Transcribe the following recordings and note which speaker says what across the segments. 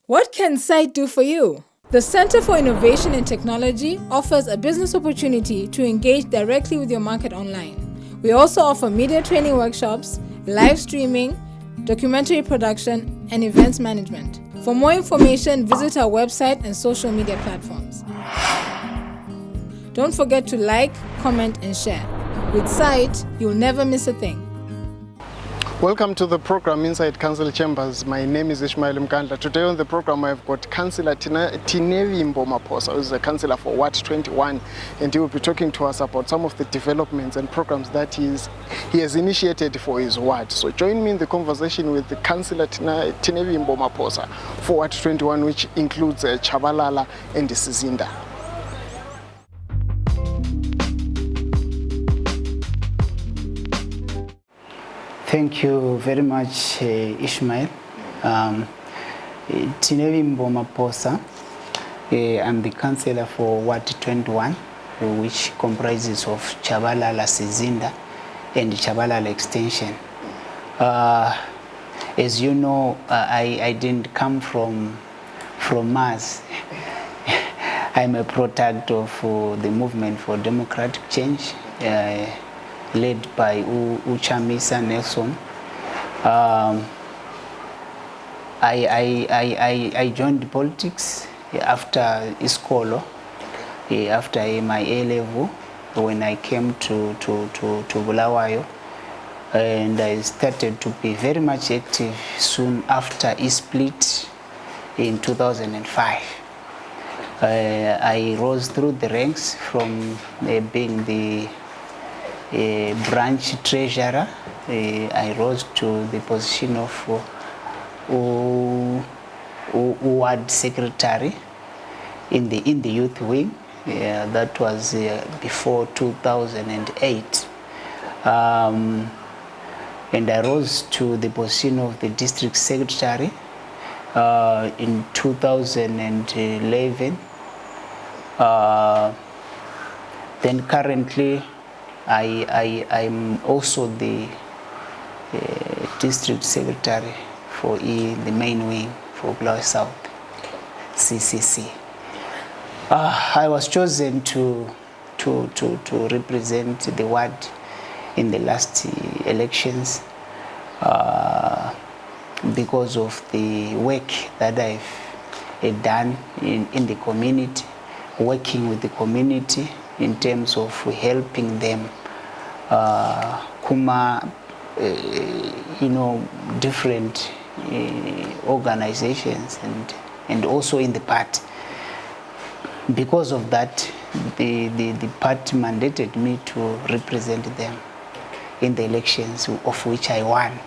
Speaker 1: What can SITE do for you? The Center for Innovation and Technology offers a business opportunity to engage directly with your market online. We also offer media training workshops, live streaming, documentary production, and events management. For more information, visit our website and social media platforms. Don't forget to like, comment, and share. With SITE, you'll never miss a thing.
Speaker 2: Welcome to the program Inside Council Chambers. My name is Ishmael Mkandla. Today on the program I've got Cllr Tinevimbo Maphosa, who is a councillor for Ward 21, and he will be talking to us about some of the developments and programs that he has initiated for his ward. So join me in the conversation with the Cllr Tinevimbo Maphosa for Ward 21, which includes Chabalala and Sizinda.
Speaker 3: Thank you very much, Ishmael. Tinevimbo Maphosa. I'm the councillor for Ward 21, which comprises of Chabalala, Sizinda, and Chabalala Extension. As you know, I didn't come from Mars. I'm a product of the movement for democratic change, led by Uchamisa Nelson. I joined politics after Cllr, after my A-level, when I came to Bulawayo, and I started to be very much active soon after split in 2005. I rose through the ranks from being the branch treasurer. I rose to the position of ward secretary in the youth wing. That was before 2008. And I rose to the position of the district secretary in 2011. Then currently I'm also the district secretary for the main wing for Bulawayo South, CCC. I was chosen to represent the ward in the last elections because of the work that I've done in the community, working with the community in terms of helping them different organizations and also in the party. Because of that, the party mandated me to represent them in the elections, of which I won.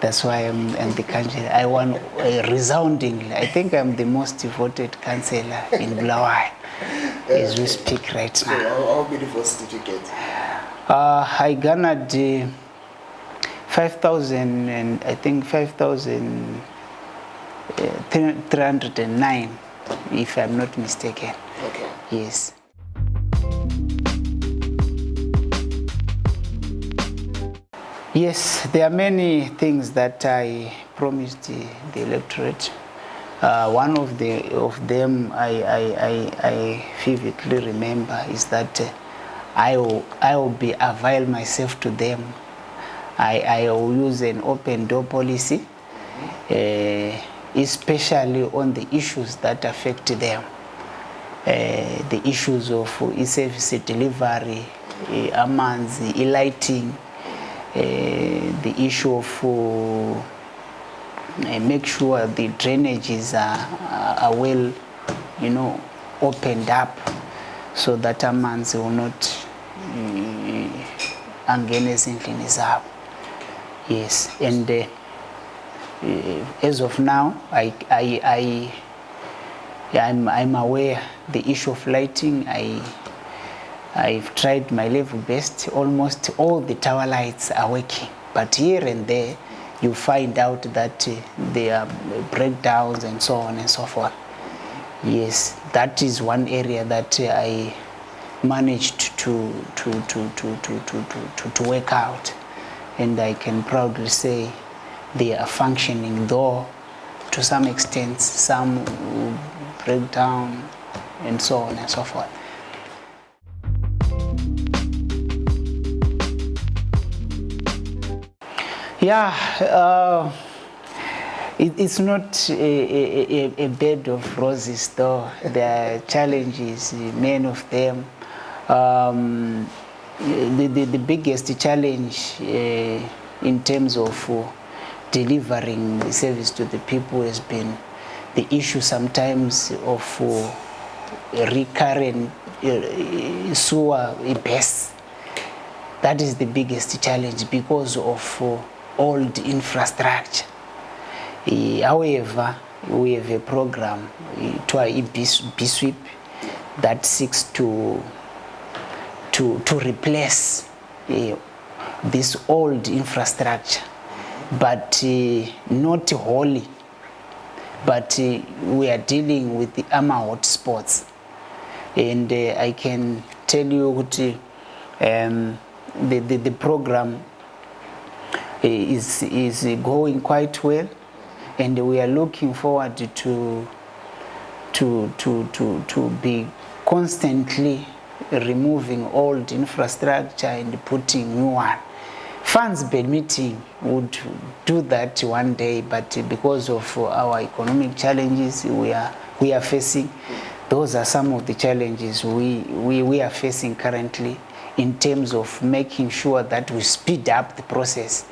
Speaker 3: That's why I'm the councillor. I won resoundingly. I think I'm the most voted councillor in Bulawayo as we speak right now.
Speaker 2: So how many votes did you get?
Speaker 3: I garnered 5,000 and I think 5,309, if I'm not mistaken.
Speaker 2: Okay.
Speaker 3: Yes. Yes, there are many things that I promised the electorate. One of them I vividly remember is that I will avail myself to them. I will use an open door policy, especially on the issues that affect them. The issues of e-service delivery, amanzi, e-lighting, the issue of make sure the drainages are well, opened up, so that amanzi will not angene. Yes, and as of now, I'm aware the issue of lighting. I've tried my level best. Almost all the tower lights are working, but here and there you find out that there are breakdowns and so on and so forth. Yes, that is one area that I managed to work out, and I can proudly say they are functioning, though to some extent, some will break down, and so on and so forth. Yeah, it's not a bed of roses, though. There are challenges, many of them. The biggest challenge in terms of delivering the service to the people has been the issue sometimes of recurrent sewer bursts. That is the biggest challenge because of old infrastructure. However, we have a program, BSWIP, that seeks to replace this old infrastructure, but not wholly. But we are dealing with the AMA hotspots, and I can tell you the program is going quite well, and we are looking forward to be constantly removing old infrastructure and putting new one. Funds permitting would do that one day, but because of our economic challenges we are facing, those are some of the challenges we are facing currently in terms of making sure that we speed up the process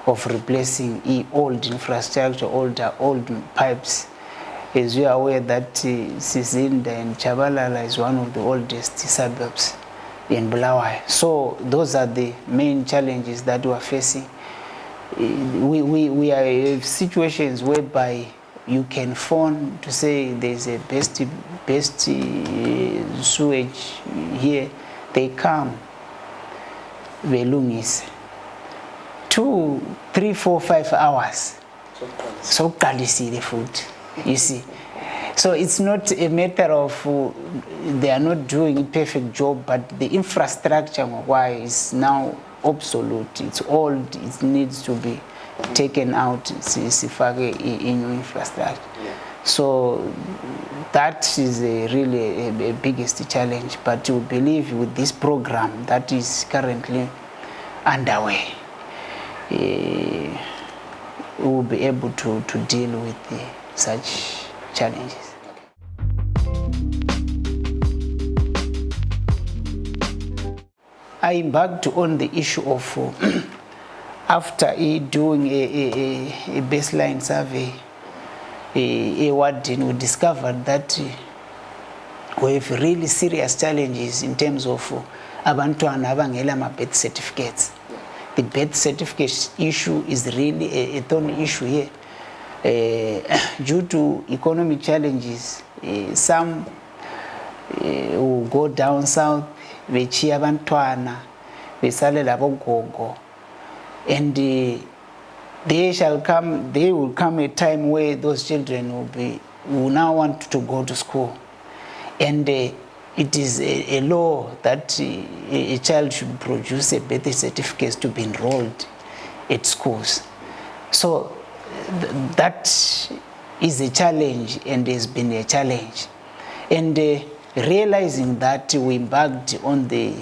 Speaker 3: of replacing old infrastructure, old pipes. As you are aware that Sizinda and Chabalala is one of the oldest suburbs in Bulawayo. So those are the main challenges that we are facing. We are in situations whereby you can phone to say there's a best sewage here. They come, Velungis. 2, 3, 4, 5 hours. So see the food, you see. So it's not a matter of they are not doing a perfect job, but the infrastructure is now obsolete. It's old. It needs to be taken out in infrastructure. Yeah. So that is really a biggest challenge. But we believe with this program that is currently underway, we will be able to deal with such challenges. I embarked on the issue of after doing a baseline survey, we discovered that we have really serious challenges in terms of abantwana abangela birth certificates. The birth certificate issue is really a thorny issue here. Due to economic challenges, some will go down south, bechiya abantwana, besalela bogogo, and there will come a time where those children will now want to go to school, and it is a law that a child should produce a birth certificate to be enrolled at schools. So that is a challenge and has been a challenge. And realizing that, we embarked on the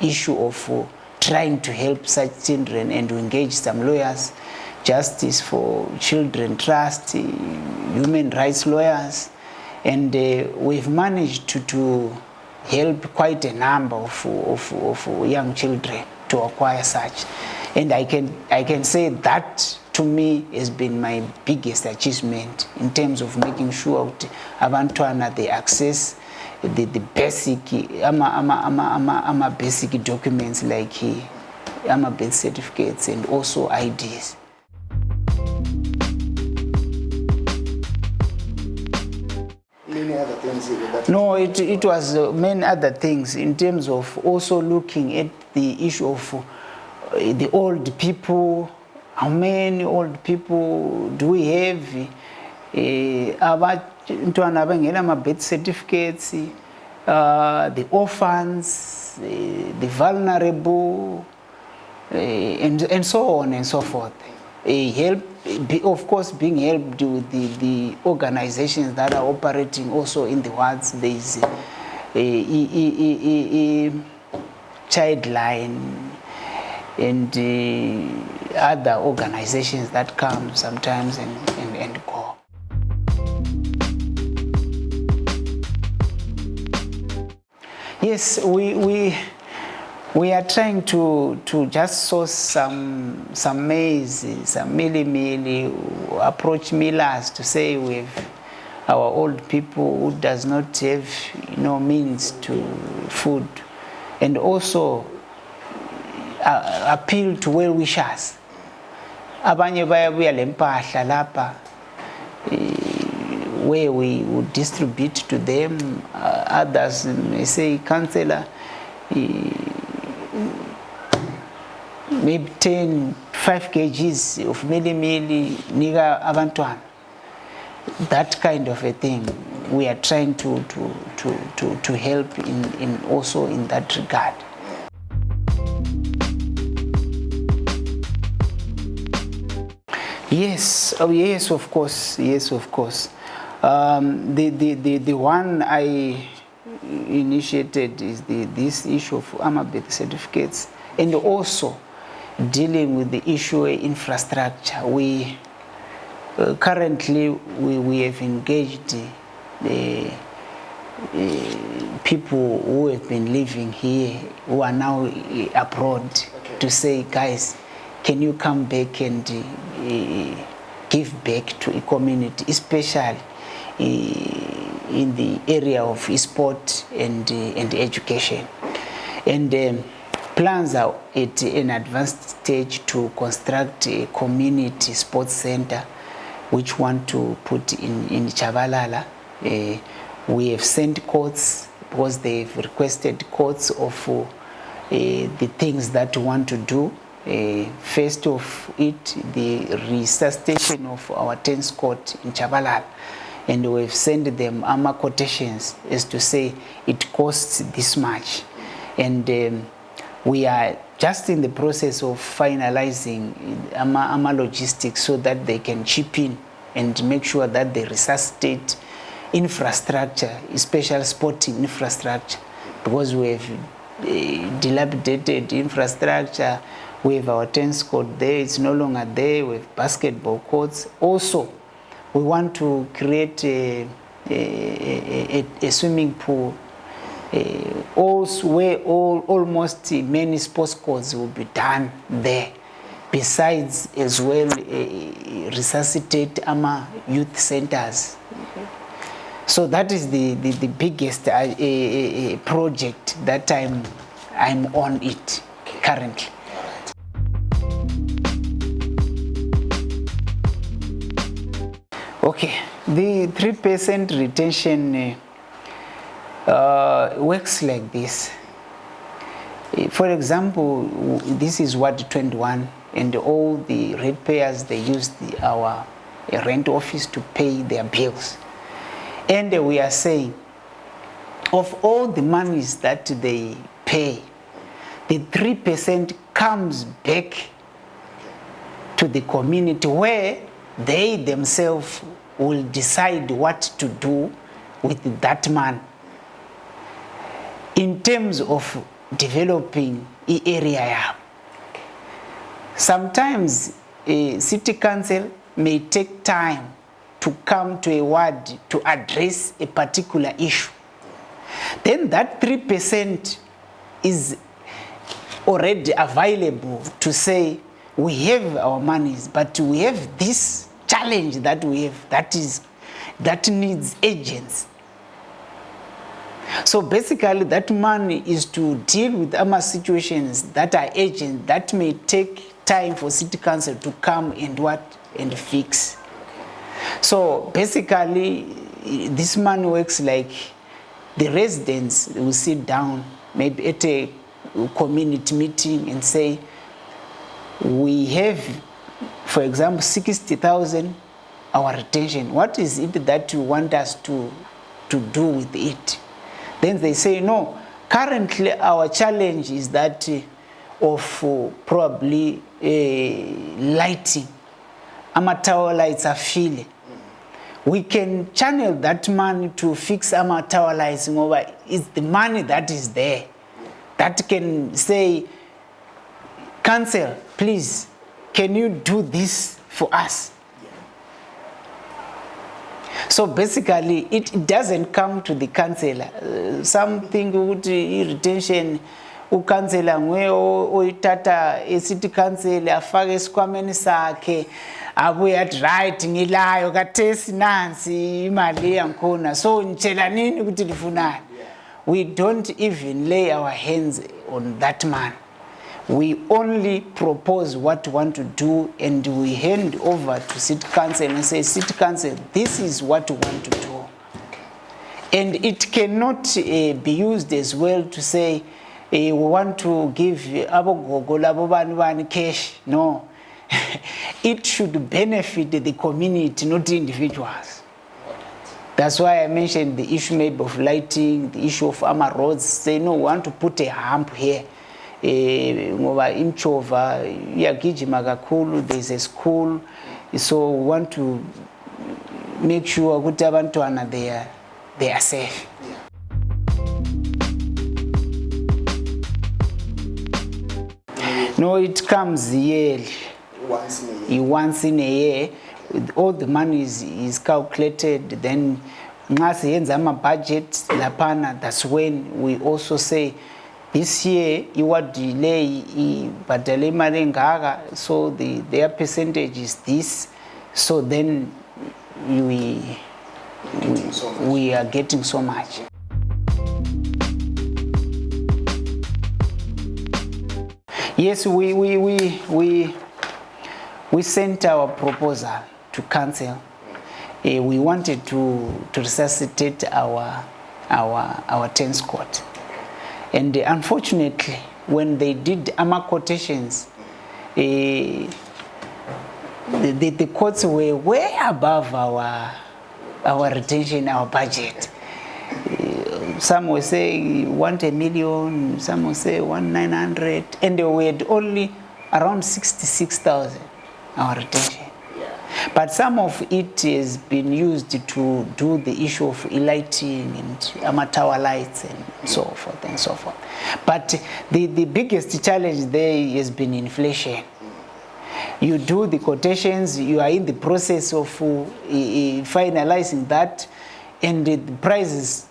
Speaker 3: issue of trying to help such children and to engage some lawyers, Justice for Children Trust, human rights lawyers, and we've managed to help quite a number of young children to acquire such. And I can say that to me has been my biggest achievement in terms of making sure that abantwana they access the basic basic documents like birth certificates and also IDs.
Speaker 2: Many other things.
Speaker 3: No, it was many other things in terms of also looking at the issue of the old people. How many old people do we have? Birth certificates, the orphans, the vulnerable, and so on and so forth. of course, being helped with the organizations that are operating also in the wards. There is Childline and other organizations that come sometimes and go. Yes, we are trying to just source some maize, some mealy, approach millers to say with our old people who does not have means to food, and also appeal to well-wishers. Abanye bayabuya lempahla lapha where we would distribute to them. Others may say, Councillor, maybe 5 kgs of mili niga abantwana. That kind of a thing. We are trying to help in also in that regard. Yes, yes, of course, yes, of course. The one I initiated is this issue of birth certificates, and also dealing with the issue of infrastructure. We currently we have engaged people who have been living here who are now abroad, okay, to say, guys, can you come back and give back to a community, especially in the area of sport and education. And plans are at an advanced stage to construct a community sports center, which want to put in Chabalala. We have sent quotes because they've requested quotes of the things that we want to do. First of it, the resuscitation of our tennis court in Chabalala. And we've sent them quotations as to say it costs this much. And we are just in the process of finalizing logistics so that they can chip in and make sure that they resuscitate infrastructure, especially sporting infrastructure, because we have dilapidated infrastructure. We have our tennis court there, it's no longer there. We have basketball courts. Also, we want to create a swimming pool, also where almost many sports courts will be done there. Besides, as well, resuscitate youth centers. So that is the biggest project that I'm on it currently. Okay, the 3% retention works like this. For example, this is Ward 21, and all the ratepayers, they use our rent office to pay their bills. And we are saying, of all the monies that they pay, the 3% comes back to the community where they themselves will decide what to do with that money in terms of developing the area. Sometimes a city council may take time to come to a ward to address a particular issue. Then that 3% is already available to say, we have our monies, but we have this challenge that we have that needs agents. So basically, that money is to deal with situations that are agents that may take time for city council to come and fix. So basically, this money works like the residents will sit down, maybe at a community meeting, and say, we have, for example, 60,000 our retention. What is it that you want us to do with it? Then they say, no, currently our challenge is that of probably lighting ama-tower lights afile. We can channel that money to fix ama-tower lights ngoba it's the money that is there that can say, council, please, can you do this for us? So basically, it doesn't come to the councillor. Something with retention, ukancela ngwe oyithatha city council afake esikhwameni sakhe abuye athi right ngilayo kathesi nansi imali yankhona so ngitshela nini ukuthi lifunani. We don't even lay our hands on that man. We only propose what we want to do and we hand over to city council and say, city council, this is what we want to do. And it cannot be used as well to say, we want to give abogogo cash. No. It should benefit the community, not individuals. That's why I mentioned the issue maybe of lighting, the issue of Ama roads. Say, no, we want to put a hump here. Ngoba imchova iyagijima kakhulu, there's a school, so we want to make sure ukuthi abantwana they are safe. No, it comes yearly. Once in a year. All the money is calculated. Then nxa siyenza ama-budget lapana, that's when we also say, this year you delay ibhadale imali engaka, so their percentage is this. So then we are getting so much. Yes, we sent our proposal to council. We wanted to resuscitate our tennis court. And unfortunately, when they did AMA quotations, the courts were way above our retention, our budget. Some will say 1 million, some will say 1,900, and we had only around 66,000 our retention. But some of it has been used to do the issue of lighting and ama-tower lights and so forth and so forth. But the biggest challenge there has been inflation. You do the quotations, you are in the process of finalizing that, and the prices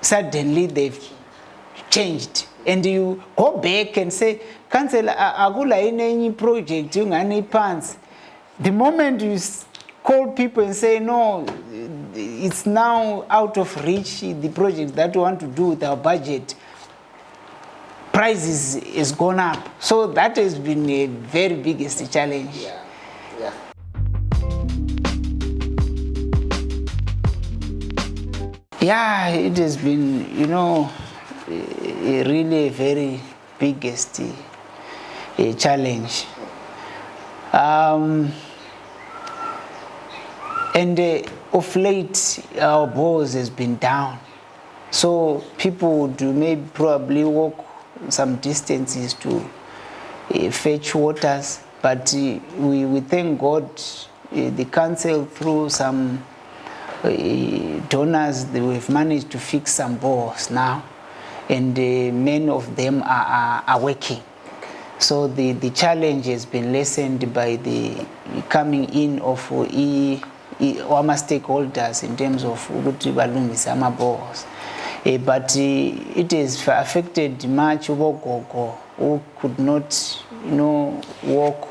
Speaker 3: suddenly they've changed. And you go back and say, Council, akula any project, you any plans. The moment you call people and say, no, it's now out of reach, the project that we want to do with our budget, prices has gone up. So that has been a very biggest challenge.
Speaker 2: Yeah.
Speaker 3: Yeah, it has been, really a very biggest challenge. And of late, our bores has been down. So people would maybe probably walk some distances to fetch waters. But we thank God, the council through some donors, we've managed to fix some bores now. And many of them are working. So the challenge has been lessened by the coming in of our stakeholders in terms of ukuthi balungisa ama-bores. But it has affected much ogogo who could not, walk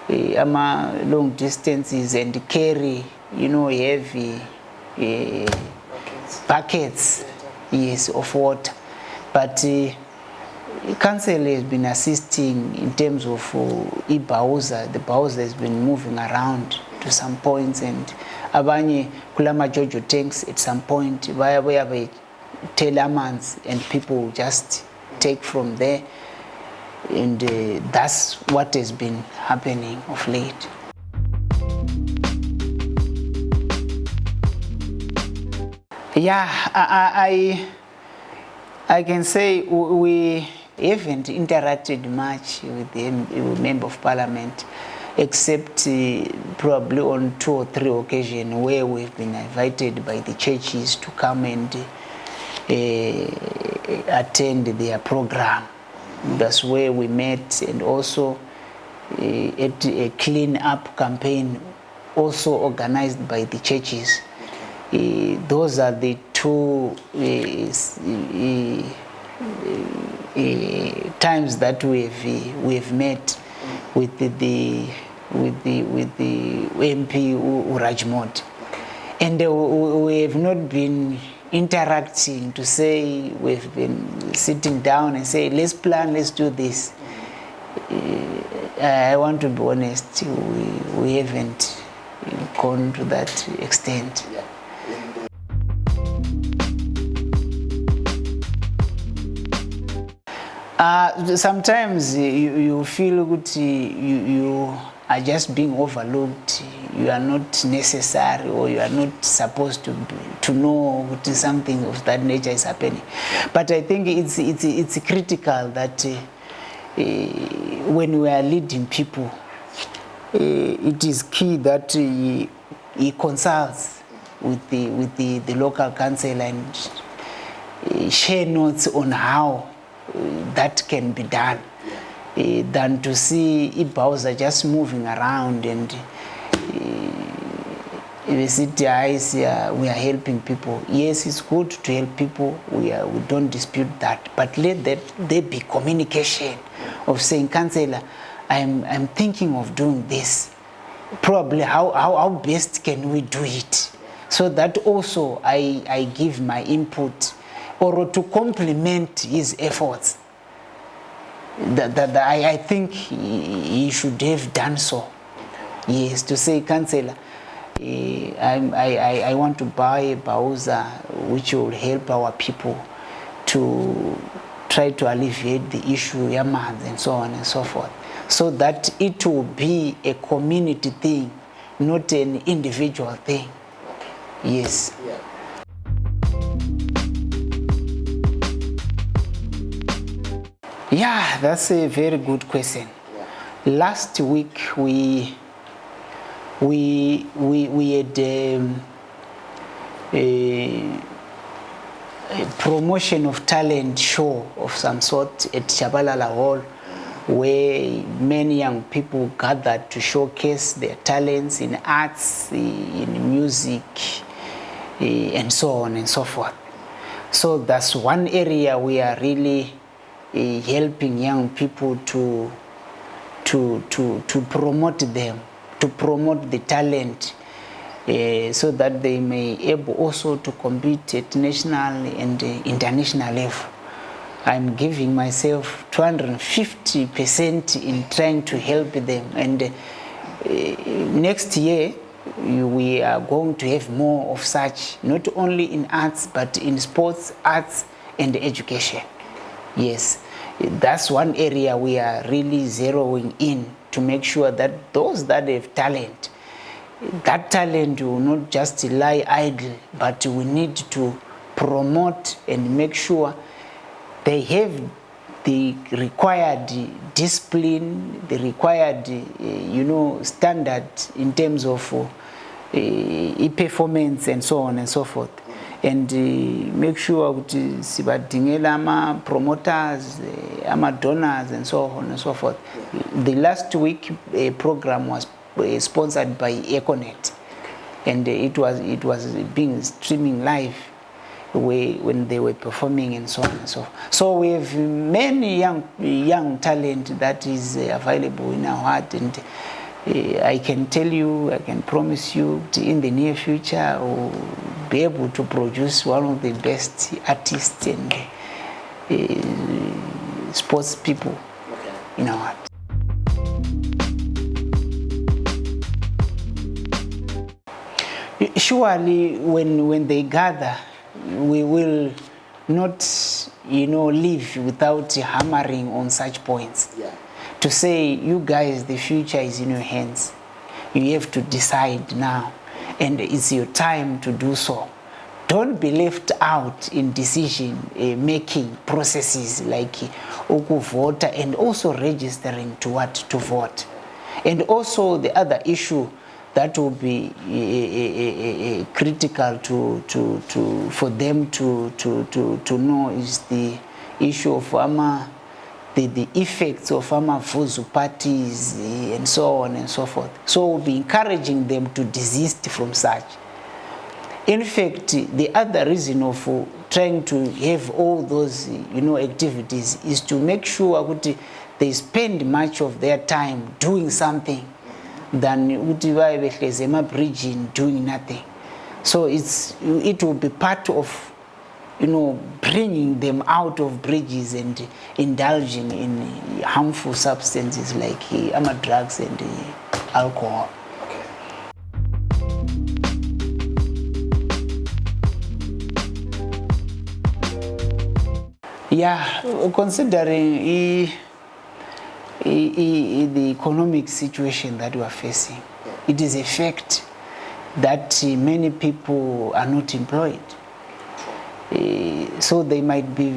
Speaker 3: long distances and carry, heavy buckets, yes, of water. But council has been assisting in terms of Bauza. The Bauza has been moving around to some points, and abanye kulama Jojo tanks at some point where we have a telemans and people just take from there, and that's what has been happening of late. Yeah, I can say we haven't interacted much with the Member of Parliament, except probably on 2 or 3 occasions where we've been invited by the churches to come and attend their program. That's where we met, and also at a clean up campaign also organized by the churches. Those are the 2 times that we've met with the MP Urajmod, and we have not been interacting to say we've been sitting down and say let's plan, let's do this. I want to be honest, we haven't gone to that extent. Sometimes you feel good, you are just being overlooked, you are not necessary, or you are not supposed to know what something of that nature is happening. But I think it's critical that when we are leading people, it is key that he consults with the local council and share notes on how that can be done, than to see Ibauza just moving around and we are helping people. Yes, it's good to help people, we don't dispute that, but let there be communication of saying, Councillor, I'm thinking of doing this. Probably how best can we do it? So that also I give my input, or to complement his efforts. I think he should have done so. Yes, to say, Councillor, I want to buy a Bauza which will help our people to try to alleviate the issue, Yamans and so on and so forth, so that it will be a community thing, not an individual thing. Yes.
Speaker 2: Yeah.
Speaker 3: Yeah, that's a very good question. Yeah. Last week we had a promotion of talent show of some sort at Chabalala Hall, where many young people gathered to showcase their talents in arts, in music, and so on and so forth. So that's one area we are really helping young people to promote them, to promote the talent, so that they may able also to compete at national and international level. I'm giving myself 250% in trying to help them, and next year we are going to have more of such, not only in arts but in sports, arts and education. Yes, that's one area we are really zeroing in to make sure that those that have talent, that talent will not just lie idle, but we need to promote and make sure they have the required discipline, the required standard in terms of performance and so on and so forth. And make sure sibadingela ama promoters, ama donors and so on and so forth. The last week a program was sponsored by Econet, and it was being streaming live when they were performing and so on and so forth. So we have many young talent that is available in our heart, and I can tell you, I can promise you, in the near future we'll be able to produce one of the best artists and sports people in our heart. Surely when they gather, we will not live without hammering on such points.
Speaker 2: Yeah.
Speaker 3: To say, you guys, the future is in your hands. You have to decide now, and it's your time to do so. don't be left out in decision making processes like voter and also registering to vote. And also the other issue that will be critical for them to know is the issue of the effects of Vuzu parties and so on and so forth. So we'll be encouraging them to desist from such. In fact, the other reason of trying to have all those activities is to make sure that they spend much of their time doing something than bridging doing nothing. So it will be part of bringing them out of bridges and indulging in harmful substances like drugs and alcohol. Yeah, considering the economic situation that we are facing, it is a fact that many people are not employed. So they might be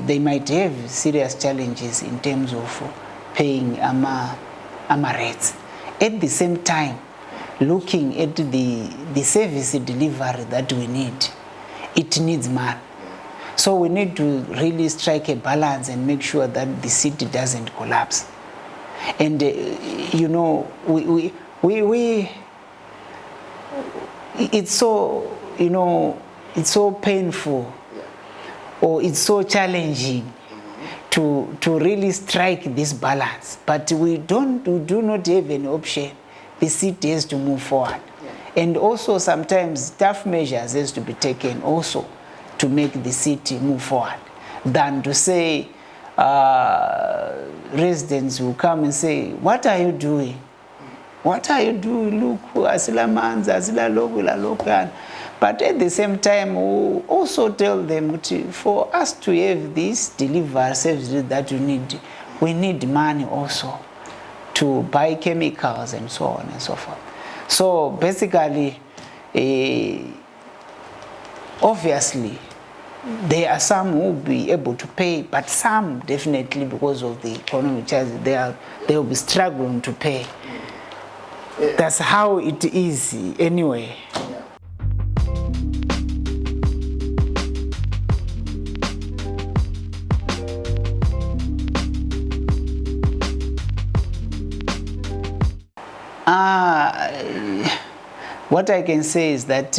Speaker 3: they might have serious challenges in terms of paying rates. At the same time, looking at the service delivery that we need, it needs money. So we need to really strike a balance and make sure that the city doesn't collapse. And it's so it's so painful, or it's so challenging to really strike this balance. But we do not have an option. The city has to move forward, and also sometimes tough measures has to be taken also to make the city move forward, than to say residents will come and say, what are you doing? What are you doing? Look, asila manza, asila local. But at the same time, we'll also tell them for us to have this delivery services that we need money also to buy chemicals and so on and so forth. So basically, obviously, there are some who will be able to pay, but some definitely, because of the economic charges, they will be struggling to pay. That's how it is anyway. What I can say is that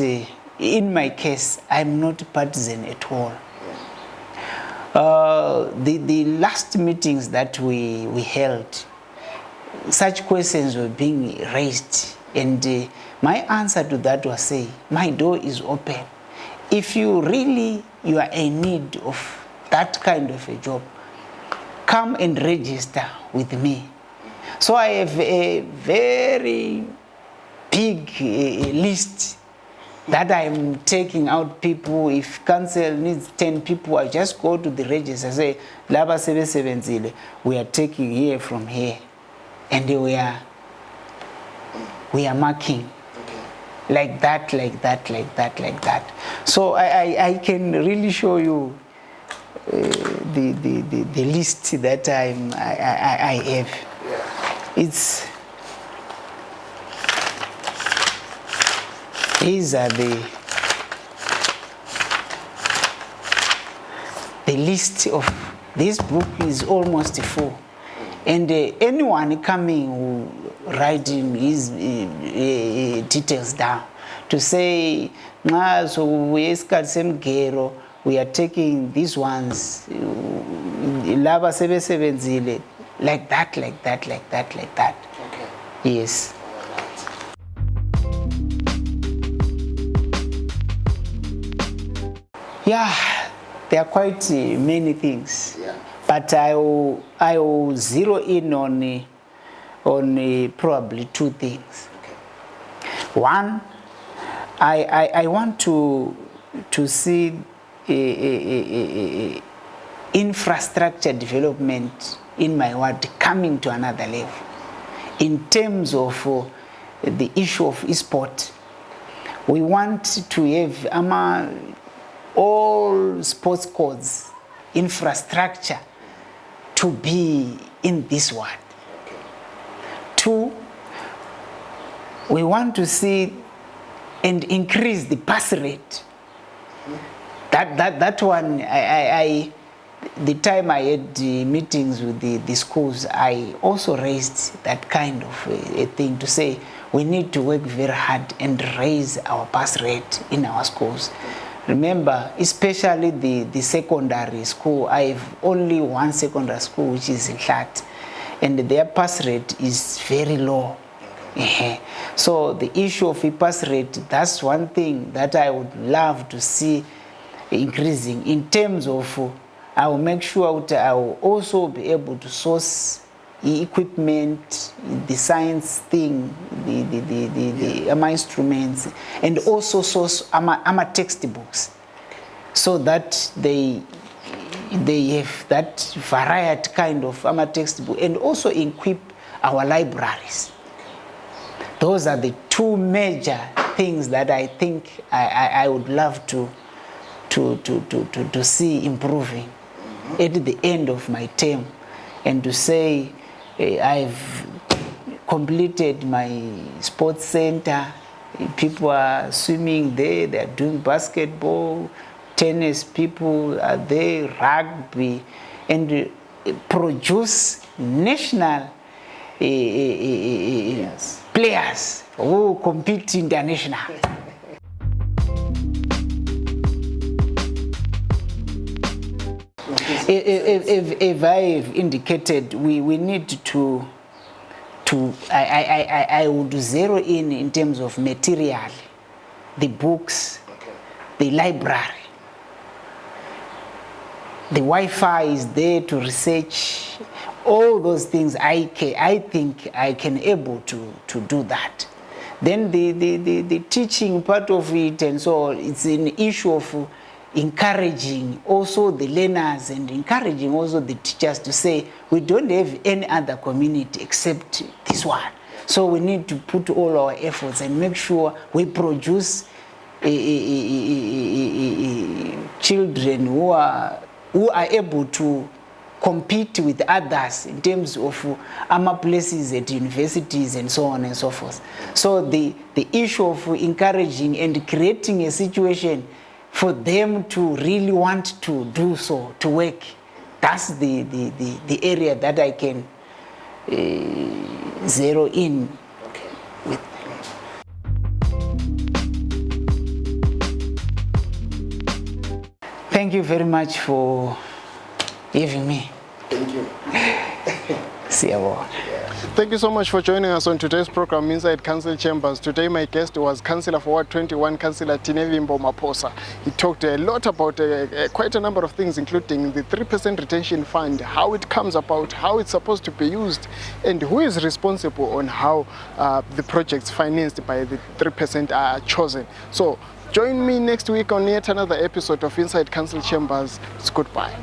Speaker 3: in my case, I'm not partisan at all. The last meetings that we held, such questions were being raised, and my answer to that was say, my door is open. If you are in need of that kind of a job, come and register with me. So I have a very big list that I'm taking out people. If council needs 10 people, I just go to the register, say, Laba 770, we are taking here from here. And we are marking like that. So I can really show you the list that I have. These are the list of this book is almost full, and anyone coming who writing his details down to say, so we are taking these ones, Laba 770, like that. Okay. Yes. Yeah, there are quite many things, but I will zero in on probably two things. Okay. One, I want to see infrastructure development in my ward coming to another level in terms of the issue of e-sport. We want to have all sports courts, infrastructure to be in this ward. 2, we want to see and increase the pass rate. That one, the time I had meetings with the schools, I also raised that kind of a thing to say we need to work very hard and raise our pass rate in our schools. Remember, especially the secondary school, I have only one secondary school, which is in Cllr, and their pass rate is very low. So the issue of a pass rate, that's one thing that I would love to see increasing. In terms of, I will make sure that I will also be able to source equipment, the science thing, the instruments, and also source textbooks, so that they have that variety kind of textbook, and also equip our libraries. Those are the 2 major things that I think I would love to see improving at the end of my term, and to say I've completed my sports center. People are swimming there, they're doing basketball, tennis, people are there, rugby, and produce national players who compete international. If I've indicated, we need to I would zero in terms of material, the books, the library. The Wi-Fi is there to research. All those things I think I can able to do that. Then the teaching part of it, and so it's an issue of encouraging also the learners and encouraging also the teachers to say we don't have any other community except this one. So we need to put all our efforts and make sure we produce children who are able to compete with others in terms of places at universities and so on and so forth. So the issue of encouraging and creating a situation for them to really want to do so, to work, that's the area that I can zero in with. Thank you very much for having me.
Speaker 2: Thank you.
Speaker 3: See you.
Speaker 2: Thank you so much for joining us on today's program Inside Council Chambers. Today my guest was Councillor for Ward 21, Cllr Tinevimbo Maphosa. He talked a lot about quite a number of things, including the 3% retention fund, how it comes about, how it's supposed to be used, and who is responsible on how the projects financed by the 3% are chosen. So join me next week on yet another episode of Inside Council Chambers. It's goodbye.